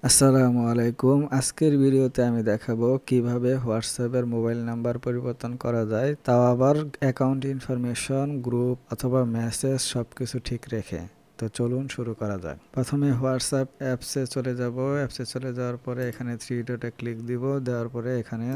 আসসালামু আলাইকুম। আজকের ভিডিওতে আমি দেখাবো কিভাবে হোয়াটসঅ্যাপের মোবাইল নাম্বার পরিবর্তন করা যায়, তাও আবার অ্যাকাউন্ট ইনফরমেশন, গ্রুপ অথবা মেসেজ সবকিছু ঠিক রেখে। তো চলুন শুরু করা যাক। প্রথমে হোয়াটসঅ্যাপ অ্যাপসে চলে যাব। অ্যাপসে চলে যাওয়ার পরে এখানে থ্রি ডটে ক্লিক দিব। দেওয়ার পরে এখানে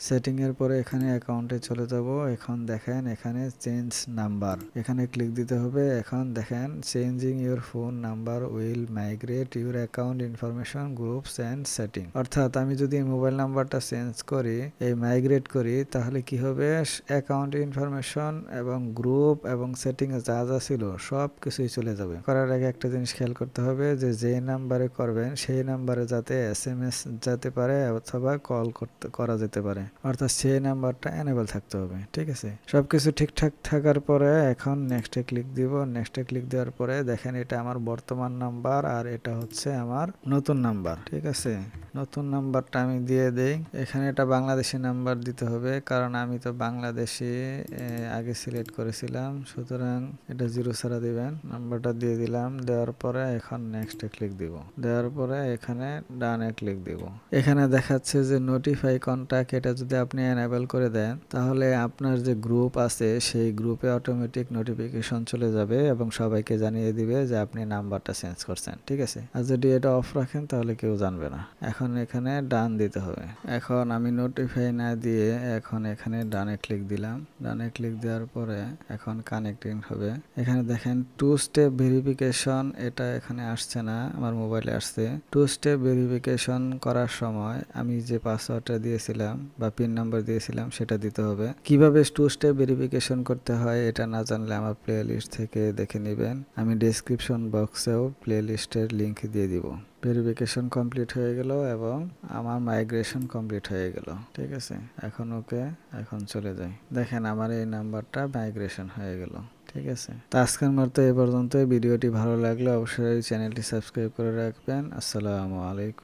সেটিংয়ের পরে এখানে অ্যাকাউন্টে চলে যাব। এখন দেখেন এখানে চেঞ্জ নাম্বার, এখানে ক্লিক দিতে হবে। এখন দেখেন changing your phone number will migrate your account information groups and setting. অর্থাৎ আমি যদি মোবাইল নাম্বারটা চেঞ্জ করি, মাইগ্রেট করি, তাহলে কি হবে, অ্যাকাউন্ট ইনফরমেশন এবং গ্রুপ এবং সেটিংয়ে যা যা ছিল সব কিছুই চলে যাবে। করার আগে একটা জিনিস খেয়াল করতে হবে যে নাম্বারে করবেন সেই নাম্বারে যাতে SMS যেতে পারে অথবা কল করা যেতে পারে, অর্থাৎ সেই নাম্বারটা এনেবল থাকতে হবে। ঠিক আছে, সবকিছু ঠিকঠাক থাকার পরে এখন নেক্সটে ক্লিক দিব। নেক্সটে ক্লিক দেওয়ার পরে দেখেন এটা আমার বর্তমান নাম্বার আর এটা হচ্ছে আমার নতুন নাম্বার। ঠিক আছে, নতুন নাম্বারটা আমি দিয়ে দেই। এখানে এটা বাংলাদেশি নাম্বার দিতে হবে, কারণ আমি তো বাংলাদেশি আগে সিলেক্ট করেছিলাম, সুতরাং এটা 0 ছাড়া দিবেন। নাম্বারটা দিয়ে দিলাম। দেওয়ার পরে এখন নেক্সটে ক্লিক দিব। দেওয়ার পরে এখানে ডানে ক্লিক দিব। এখানে দেখাচ্ছে যে নোটিফাই কন্টাক্ট, এটা যদি আপনি এনেবল করে দেন তাহলে আপনার যে গ্রুপ আছে সেই গ্রুপে অটোমেটিক নোটিফিকেশন চলে যাবে এবং সবাইকে জানিয়ে দিবে যে আপনি নাম্বারটা চেঞ্জ করছেন। ঠিক আছে, আর যদি এটা অফ রাখেন তাহলে কেউ জানবে না। এখন এখানে ডান দিতে হবে। এখন আমি নোটিফাই না দিয়ে এখন এখানে ডানে ক্লিক দিলাম। ডানে ক্লিক দেওয়ার পরে এখন কানেক্টিং হবে। এখানে দেখেন 2 স্টেপ ভেরিফিকেশন, এটা এখানে আসছে না, আমার মোবাইলে আসছে। 2 স্টেপ ভেরিফিকেশন করার সময় আমি যে পাসওয়ার্ডটা দিয়েছিলাম বা পিন নাম্বার দিয়েছিলাম সেটা দিতে হবে। কিভাবে 2 স্টেপ ভেরিফিকেশন করতে হয় এটা না জানলে আমার প্লে লিস্ট থেকে দেখে নেবেন। আমি ডেসক্রিপশন বক্সেও প্লে লিস্টের লিঙ্ক দিয়ে দিব। ভেরিফিকেশন কমপ্লিট হয়ে গেল এবং আমার মাইগ্রেশন কমপ্লিট হয়ে গেল। ঠিক আছে, এখন ওকে, এখন চলে যাই। দেখেন আমার এই নাম্বারটা মাইগ্রেশন হয়ে গেল। ঠিক আছে, তো আজকের মতো এ পর্যন্ত। ভিডিওটি ভালো লাগলে অবশ্যই চ্যানেলটি সাবস্ক্রাইব করে রাখবেন। আসসালামু আলাইকুম।